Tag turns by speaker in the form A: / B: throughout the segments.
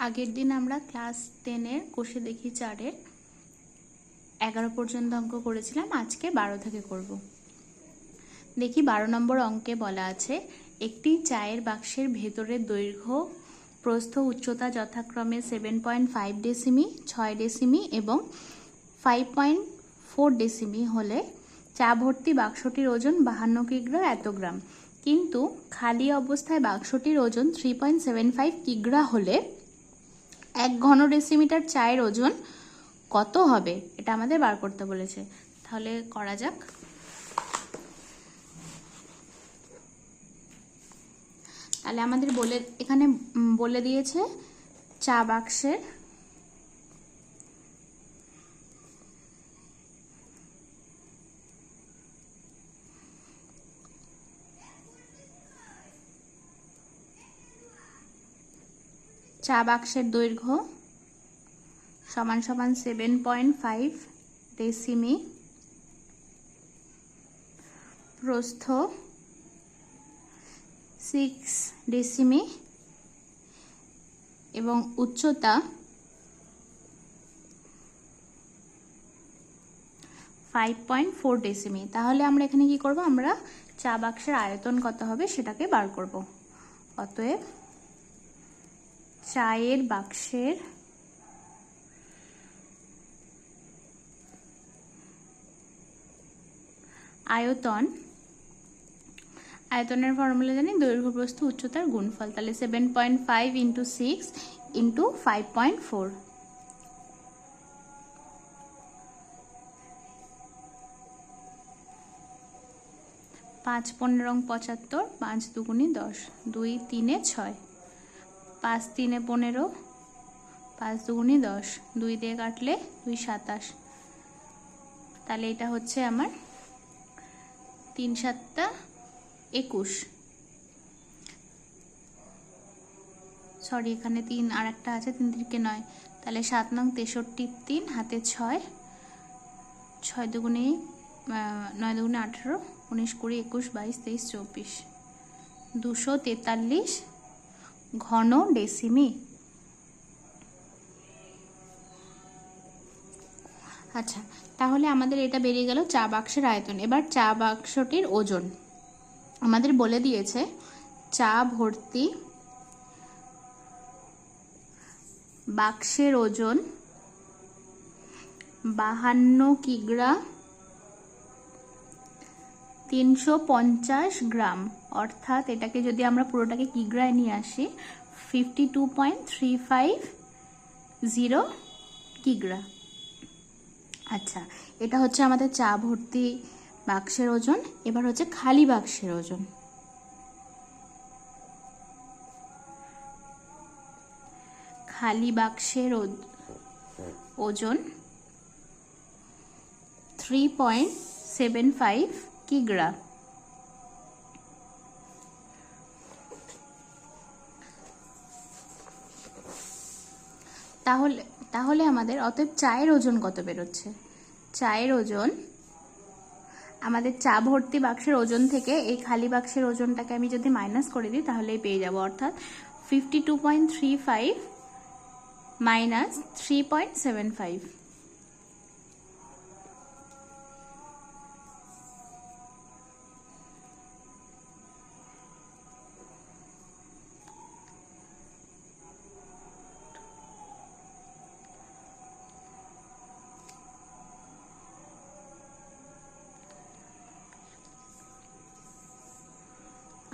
A: আগের দিন আমরা ক্লাস 10-এর কোষে দেখি 4-এর 11 পর্যন্ত অঙ্ক করেছিলাম। আজকে 12 থেকে করব। দেখি 12 নম্বর অঙ্কে বলা আছে একটি চায়ের বাক্সের ভেতরের দৈর্ঘ্য প্রস্থ উচ্চতা যথাক্রমে 7.5 ডেসিমি, 6 ডেসিমি এবং 5.4 ডেসিমি হলে চা ভর্তি বাক্সটির ওজন 52 কিগ্রা এত গ্রাম। কিন্তু খালি অবস্থায় বাক্সটির ওজন 3.75 কিগ্রা হলে 1 ঘন ডেসিমিটার চায়ের ওজন কত হবে, এটা আমাদের বার করতে বলেছে। তাহলে করা যাক। তাহলে আমাদের এখানে বলে দিয়েছে চা বাক্সের দৈর্ঘ্য সমান সমান 7.5 ডেসিমি, প্রস্থ 6 ডেসিমি এবং উচ্চতা 5.4 ডেসিমি। তাহলে আমরা এখানে কি করব, আমরা চা বাক্সের আয়তন কত হবে সেটাকে বার করব। অতএব চায়ের বাক্সের আয়তনের ফর্মুলা জানি, দৈর্ঘ্য প্রস্থ উচ্চতার গুণফল। তাহলে 7.5 × 6 × 5.4। পাঁচ 15 75, 5 দুগুণে 10, 2 3 6, 5 3 15, 5 দুগুণে 10, 2 দিয়ে কাটলে 2 27। তাহলে এটা হচ্ছে আমার 3 7 21। সরি, এখানে 3 আর একটা আছে, 3 3 9। তাহলে 7 নং 63, 3 হাতে 6, 6 দুগুণে 9 দুগুণে 18, 19 20 21 22 23 24, 243 ঘন ডেসিমি। আচ্ছা, তাহলে আমাদের এটা বেরিয়ে গেল চা বাক্সের আয়তন। এবার চা বাক্সটির ওজন আমাদের বলে দিয়েছে চা ভর্তি বাক্সের ওজন 52 কিগ্রা 350 গ্রাম। অর্থাৎ এটাকে যদি আমরা পুরোটাকে কিগ্রায় নিয়ে আসি, 52.350 কিগ্রা। আচ্ছা, এটা হচ্ছে আমাদের চা ভর্তি বাক্সের ওজন। এবার হচ্ছে খালি বাক্সের ওজন। খালি বাক্সের ওজন 3.75 কিগ্রা। তাহলে আমাদের অতএব চায়ের ওজন কত বেরোচ্ছে? চায়ের ওজন আমাদের চা ভর্তি বাক্সের ওজন থেকে এই খালি বাক্সের ওজনটাকে আমি যদি মাইনাস করে দিই তাহলেই পেয়ে যাব। অর্থাৎ 52.35 মাইনাস 3.75।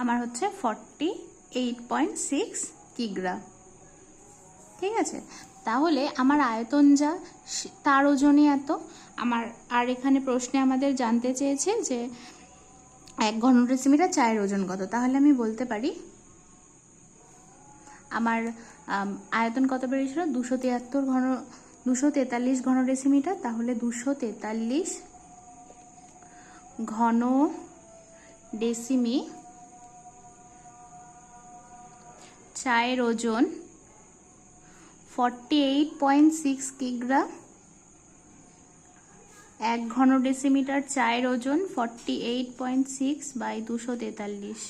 A: আমার হচ্ছে 48.6 কিগ্রা। ঠিক আছে, তাহলে আমার আয়তন যা তার ওজনই এত। আর এখানে প্রশ্নে আমাদের জানতে চেয়েছে যে 1 ঘন ডেসিমিটার চায়ের ওজন কত। তাহলে আমি বলতে পারি আমার আয়তন কত বেরিয়েছিল, 243 ঘন ডেসিমিটার। তাহলে 243 ঘন ডেসিমি চায়ের ওজন 48.6 কিগ্রা। 1 ঘন ডেসিমিটার চায়ের ওজন 48.6 বাই 243।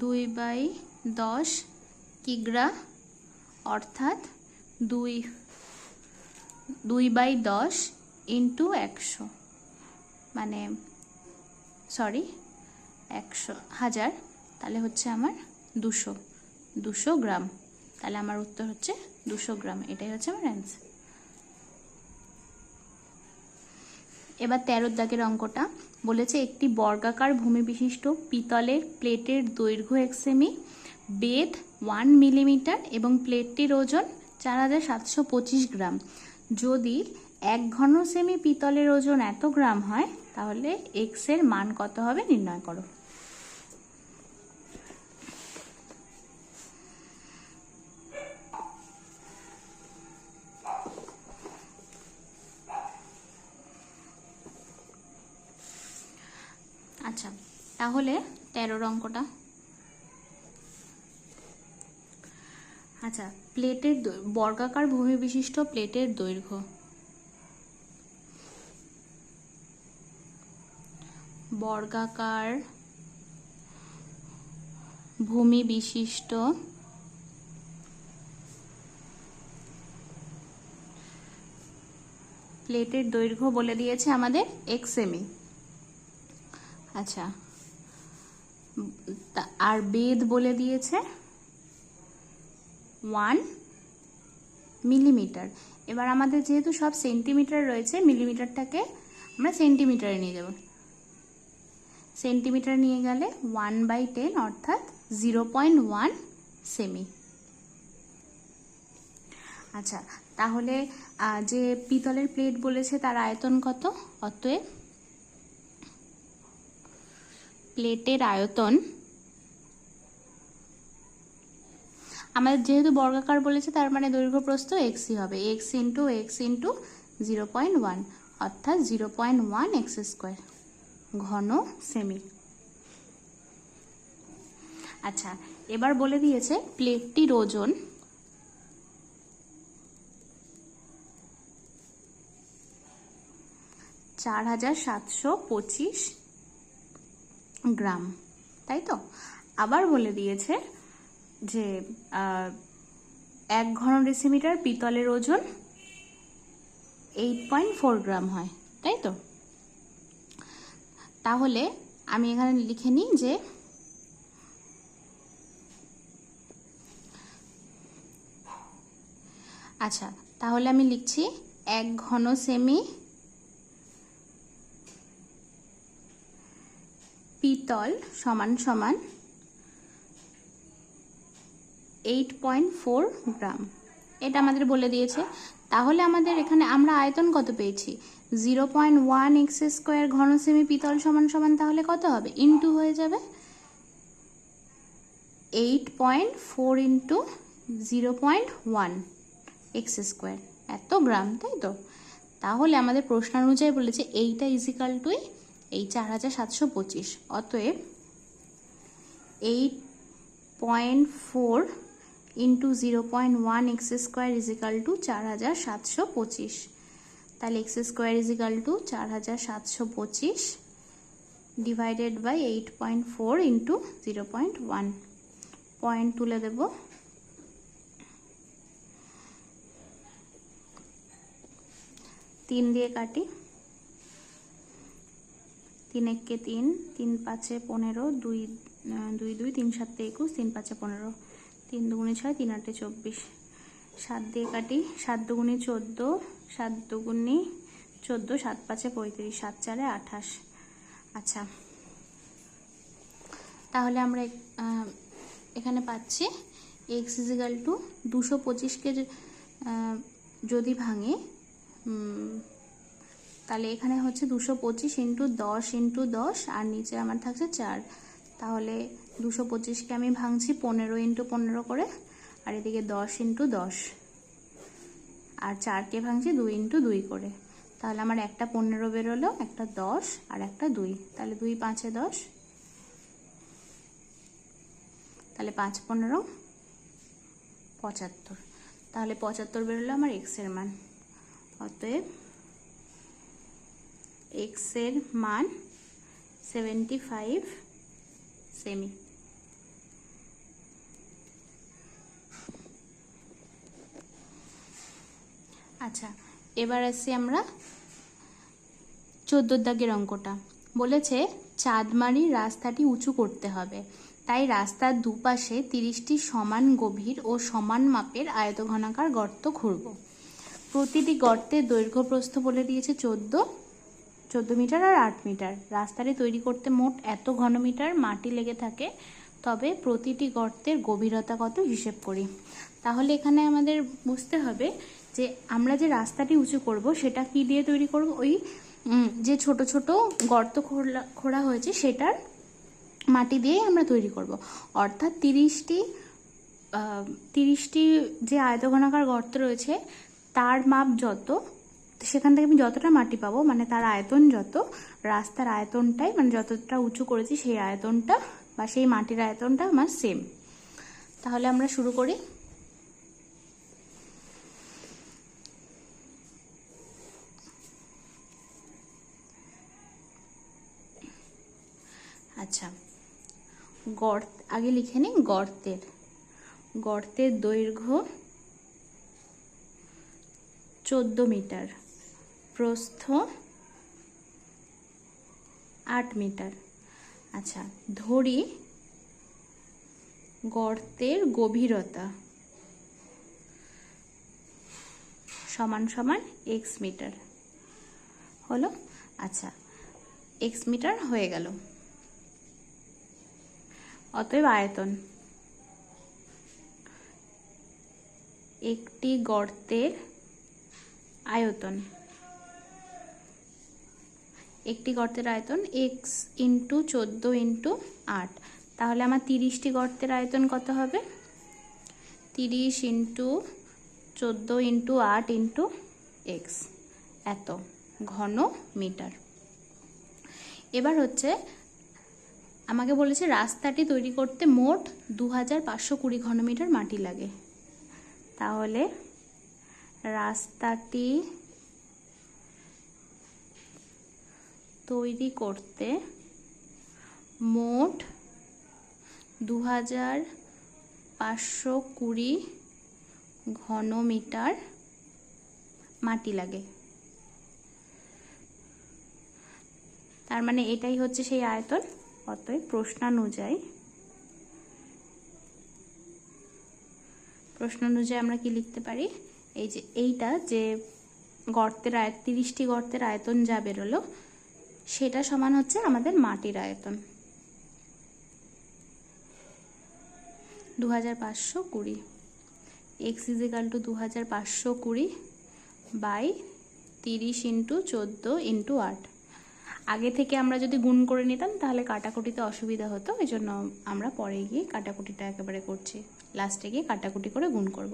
A: 2/10 কিগ্রা, অর্থাৎ 2/10 ইন্টু 100, মানে 1000, তাহলে হচ্ছে আমার 200 গ্রাম। তাহলে আমার উত্তর হচ্ছে 200 গ্রাম। এটাই হচ্ছে আমার অ্যান্সার। এবার 13 দাগের অঙ্কটা বলেছে, একটি বর্গাকার ভূমি বিশিষ্ট পিতলের প্লেটের দৈর্ঘ্য 1 সেমি, বেধ 1 মিলিমিটার এবং প্লেটটির ওজন 4725 গ্রাম। যদি 1 ঘন সেমি পিতলের ওজন এত গ্রাম হয়, তাহলে এক্স এর মান কত হবে নির্ণয় করো। আচ্ছা, তাহলে 13 অঙ্কটা। আচ্ছা, প্লেটের বর্গাকার ভূমি বিশিষ্ট প্লেটের দৈর্ঘ্য, বর্গাকার ভূমি বিশিষ্ট প্লেটের দৈর্ঘ্য বলে দিয়েছে আমাদের 1 সেমি। আচ্ছা, আর বেধ বলে দিয়েছে 1 মিলিমিটার। এবার আমাদের যেহেতু সব সেন্টিমিটার রয়েছে, মিলিমিটারটাকে আমরা সেন্টিমিটারে নিয়ে যাব। সেন্টিমিটার নিয়ে গেলে 1/10 অর্থাৎ 0.1 সেমি। আচ্ছা, তাহলে যে পিতলের প্লেট বলেছে তার আয়তন কত? অতএব প্লেটের আয়তন, আমাদের যেহেতু বর্গাকার বলেছে তার মানে দৈর্ঘ্য প্রস্থ এক্সই হবে, এক্স ইন্টু 0.1 অর্থাৎ 0.1 এক্স স্কোয়ার ঘন সেমি। আচ্ছা, এবার বলে দিয়েছে প্লেটটির ওজন 4725 গ্রাম, তাই তো? আবার বলে দিয়েছে যে 1 ঘন ডেসিমিটার পিতলের ওজন 8.4 গ্রাম হয়, তাই তো? তাহলে আমি এখানে লিখে নিই যে আচ্ছা, তাহলে আমি লিখছি 1 ঘন সেমি পিতল সমান সমান 8.4 গ্রাম, এটা আমাদের বলে দিয়েছে। তাহলে আমাদের এখানে আমরা আয়তন কত পেয়েছি? 0.1 এক্স স্কোয়ার ঘন সেমি পিতল সমান সমান তাহলে কত হবে? ইন্টু হয়ে যাবে 8.4 ইন্টু 0.1 এক্স স্কোয়ার, এত গ্রাম, তাই তো? তাহলে আমাদের প্রশ্নানুযায়ী বলেছে এইটা ইজিক্যাল টু এই 4725, অতএব 8.4 into 0.1 X square is equal to 4725। তাহলে X square is equal to 4725 divided by 8.4 into 0.1। Point তুলে দেব। 3 দিয়ে কাটি, 3 একে 3, 3 পাঁচে 15, 2 2, 3 7 21, 3 পাঁচে 15, 3 দুগুণে 6, 3 আটে 24, 7 দিয়ে কাটি, 7 দুগুণে 14, 7 দুগুণে 14, 7 পাঁচে 35, 7 চারে 28। আচ্ছা, তাহলে আমরা এখানে পাচ্ছি এক্স ইজিক্যাল টু 225কে যদি ভাঙে, তাহলে এখানে হচ্ছে 225 ইন্টু 10 ইন্টু 10, আর নিচে আমার থাকছে 4। তাহলে 225কে আমি ভাঙছি 15 ইন্টু 15 করে, আর এদিকে 10 ইন্টু 10, আর 4কে ভাঙছি 2 ইন্টু 2 করে। তাহলে আমার একটা 15 বেরোলো, একটা 10 আর একটা 2, তাহলে 2 পাঁচে 10, তাহলে 5 15 75, তাহলে 75 বেরোলো আমার এক্স এর মান। অতএব এক্স এর মান 75 সেমি। আচ্ছা, এবার আসছি আমরা 14 দাগের অঙ্কটা। বলেছে চাঁদমারির রাস্তাটি উঁচু করতে হবে, তাই রাস্তার দুপাশে 30টি সমান গভীর ও সমান মাপের আয়তঘনাকার গর্ত খুঁড়ব। প্রতিটি গর্তের দৈর্ঘ্য প্রস্থ বলে দিয়েছে 14 মিটার আর 8 মিটার। রাস্তাটি তৈরি করতে মোট এত ঘনমিটার মাটি লেগে থাকে, তবে প্রতিটি গর্তের গভীরতা কত হিসেব করি। তাহলে এখানে আমাদের বুঝতে হবে যে আমরা যে রাস্তাটি উঁচু করব সেটা কি দিয়ে তৈরি করব, ওই যে ছোট ছোট গর্ত খোঁড়া হয়েছে সেটার মাটি দিয়েই আমরা তৈরি করব। অর্থাৎ 30টি যে আয়তঘনাকার গর্ত রয়েছে তার মাপ যত, সেখান থেকে আমি যতটা মাটি পাবো, মানে তার আয়তন যত, রাস্তার আয়তনটাই, মানে যতটা উঁচু করেছি সেই আয়তনটা বা সেই মাটির আয়তনটা আমার সেম। তাহলে আমরা শুরু করি। আচ্ছা, আগে লিখে নিই। গর্তের দৈর্ঘ্য 14 মিটার, প্রস্থ 8 মিটার। আচ্ছা, ধরি গর্তের গভীরতা সমান সমান x মিটার হলো। আচ্ছা, x মিটার হয়ে গেল। অতএব আয়তন, একটি গর্তের আয়তন x ইন্টু 14 ইন্টু 8। তাহলে আমার 30টি গর্তের আয়তন কত হবে? 30 ইন্টু 14 ইন্টু 8 ইন্টু x, এত ঘন মিটার। এবার হচ্ছে আমাকে বলেছে রাস্তাটি তৈরি করতে মোট 2520 ঘনমিটার মাটি লাগে। তাহলে রাস্তাটি তৈরি করতে মোট 2520 ঘনমিটার মাটি লাগে। তার মানে এটাই হচ্ছে সেই আয়তন। অতএব প্রশ্নানুযায়ী আমরা কি লিখতে পারি, এই যে এইটা যে গর্তের 30টি গর্তের আয়তন যা বেরোলো সেটা সমান হচ্ছে আমাদের মাটির আয়তন 2520। x = 2520 by 30 into 14 into 8। আগে থেকে আমরা যদি গুণ করে নিতাম তাহলে কাটাকুটিতে অসুবিধা হতো, এই জন্য আমরা পরে গিয়ে কাটাকুটিটা একেবারে করছি, লাস্টে গিয়ে কাটাকুটি করে গুণ করব।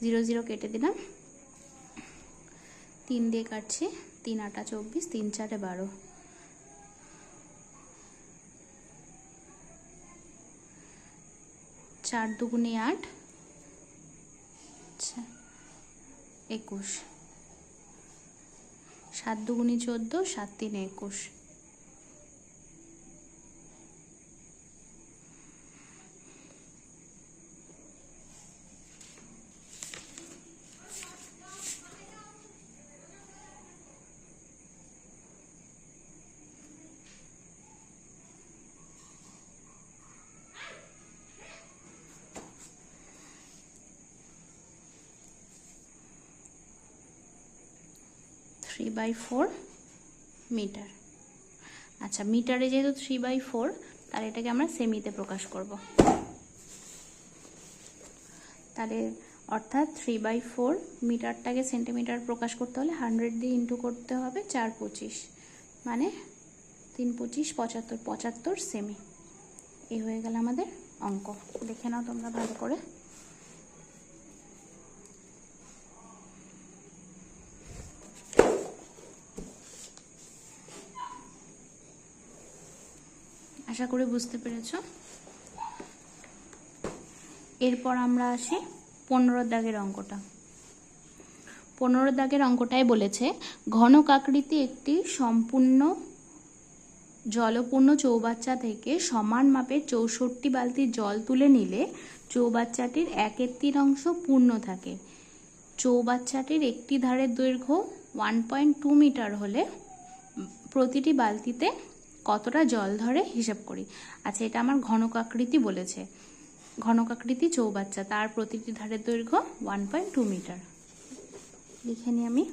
A: 0 0 কেটে দিলাম, 3 দিয়ে কাটছি, 3 8 24, 3 4 12, 4 2 8, 21, 7 2 14, 7 3 21। By 4 metre. আচ্ছা, মিটারে যেহেতু 3/4, তাহলে এটাকে আমরা সেমিতে প্রকাশ করব। তাহলে অর্থাৎ 3/4 মিটারটাকে সেন্টিমিটার প্রকাশ করতে হলে 100 দিয়ে ইন্টু করতে হবে 4 25, মানে 3 25 75, 75 সেমি। এই হয়ে গেল আমাদের অঙ্ক। দেখে নাও তোমরা ভালো করে। আশা করি বুঝতে পেরেছ। এরপর আমরা আসি 15 দাগের অঙ্কটা। 15 দাগের অঙ্কটায় বলেছে ঘনক আকৃতি একটি সম্পূর্ণ জলপূর্ণ চৌবাচ্চা থেকে সমান মাপের 64 বালতি জল তুলে নিলে চৌবাচ্চাটির 1/3 অংশ পূর্ণ থাকে। চৌবাচ্চাটির একটি ধারের দৈর্ঘ্য 1.2 মিটার হলে প্রতিটি বালতিতে কতটা জল ধরে হিসাব করি। আচ্ছা, এটা আমার ঘনকাকৃতি বলেছে, ঘনকাকৃতি চৌবাচ্চা, তার প্রতিটি ধারের দৈর্ঘ্য 1.2 মিটার। লিখে নিই আমি,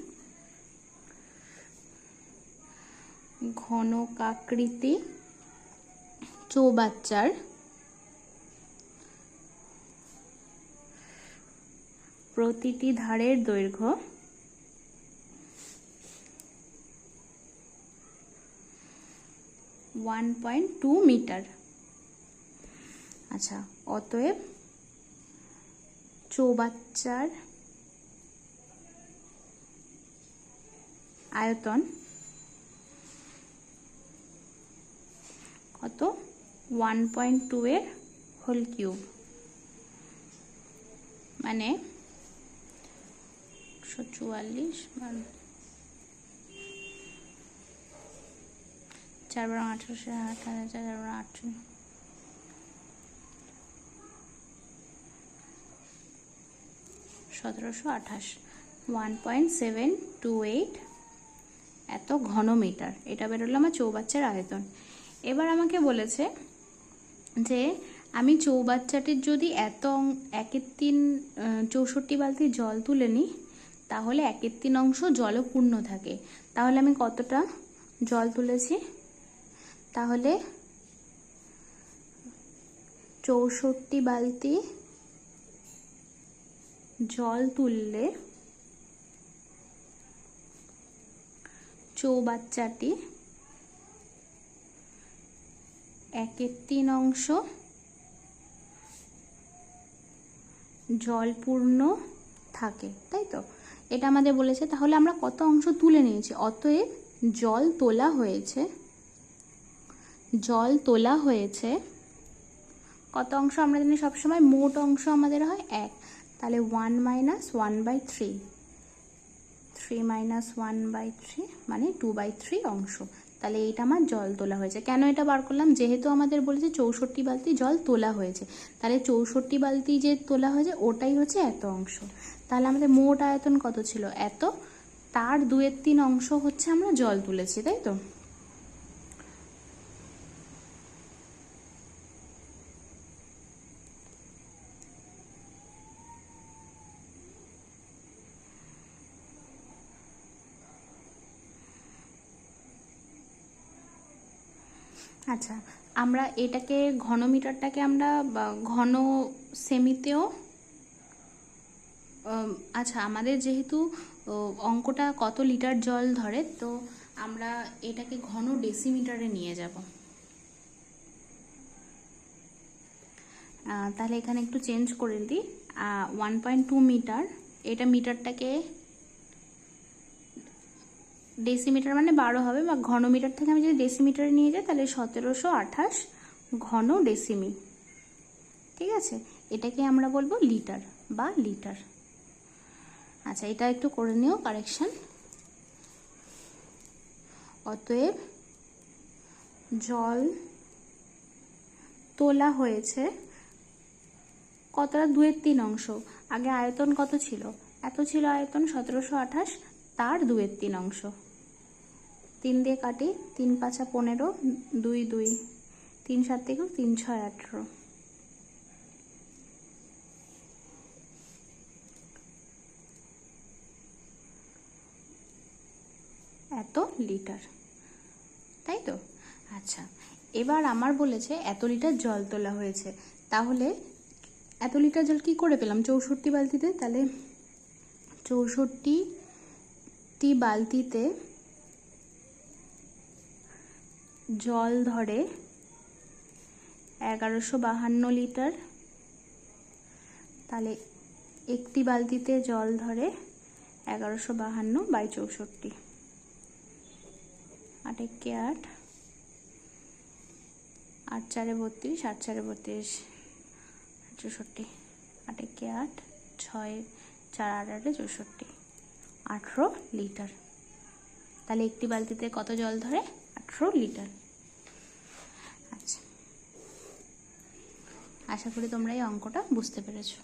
A: ঘনকাকৃতি চৌবাচ্চার প্রতিটি ধারের দৈর্ঘ্য 1.2 মিটার। আচ্ছা, অতএব চৌবাচ্চার আয়তন কত? 1.2 এর হোল কিউব, মানে 144 4 বার 1800 8,000 1728 1.728 এত ঘনমিটার। এটা বেরোলো আমার চৌবাচ্চার আয়তন। এবার আমাকে বলেছে যে আমি চৌবাচ্চাটির যদি 1/3 64 বালতি জল তুলে নিই তাহলে 1/3 অংশ জলপূর্ণ থাকে। তাহলে আমি কতটা জল তুলেছি? তাহলে 64 বালতি জল তুললে চৌবাচ্চাটি 1/3 অংশ জলপূর্ণ থাকে, তাই তো? এটা আমাদের বলেছে। তাহলে আমরা কত অংশ তুলে নিয়েছি? অতএব জল তোলা হয়েছে কত অংশ? আমরা জানি সবসময় মোট অংশ আমাদের হয় 1, তাহলে 1 - 1/3, 3 - 1/3 মানে 2/3 অংশ। তাহলে এইটা আমার জল তোলা হয়েছে। কেন এটা বার করলাম? যেহেতু আমাদের বলেছে 64 বালতি জল তোলা হয়েছে, তাহলে 64 বালতি যে তোলা হয়েছে ওটাই হচ্ছে এত অংশ। তাহলে আমাদের মোট আয়তন কত ছিল? এত, তার 2/3 অংশ হচ্ছে আমরা জল তুলেছি, তাই তো? আচ্ছা, আমরা এটাকে ঘনমিটারটাকে আমরা ঘন সেমিতেও, আচ্ছা আমাদের যেহেতু অঙ্কটা কত লিটার জল ধরে, তো আমরা এটাকে ঘন ডেসিমিটারে নিয়ে যাব। তাহলে এখানে একটু চেঞ্জ করে দিই, 1.2 মিটার, এটা মিটারটাকে ডেসিমিটার মানে 12 হবে, বা ঘনমিটার থেকে আমি যদি ডেসিমিটারে নিয়ে যাই তাহলে 1728 ঘন ডেসিমি। ঠিক আছে, এটাকে আমরা বলবো লিটার বা লিটার। আচ্ছা, এটা একটু করে নিও কারেকশন। অতএব জল তোলা হয়েছে কতটা? 2/3 অংশ। আগে আয়তন কত ছিল? এত ছিল আয়তন 1728, তার 2/3 অংশ। 3 দিয়ে কাটি, 3 × 5 = 15, 2 2, 3 7 × 3 = 6 18, এত লিটার, তাই তো? আচ্ছা, এবার আমার বলেছে এত লিটার জল তোলা হয়েছে, তাহলে এত লিটার জল কি করে পেলাম? 64 বালতিতে, তাহলে 64টি বালতিতে জল ধরে 1152 লিটার, তাহলে একটি বালতিতে জল ধরে 1152/64, 8 × 8, 8 × 4 = 32, 8 × 4 = 32, 64, 8 × 8, 6 4 8 8 64, 18 লিটার। তাহলে একটি বালতিতে কত জল ধরে? 18 লিটার। আশা করি তোমরা এই অঙ্কটা বুঝতে পেরেছো।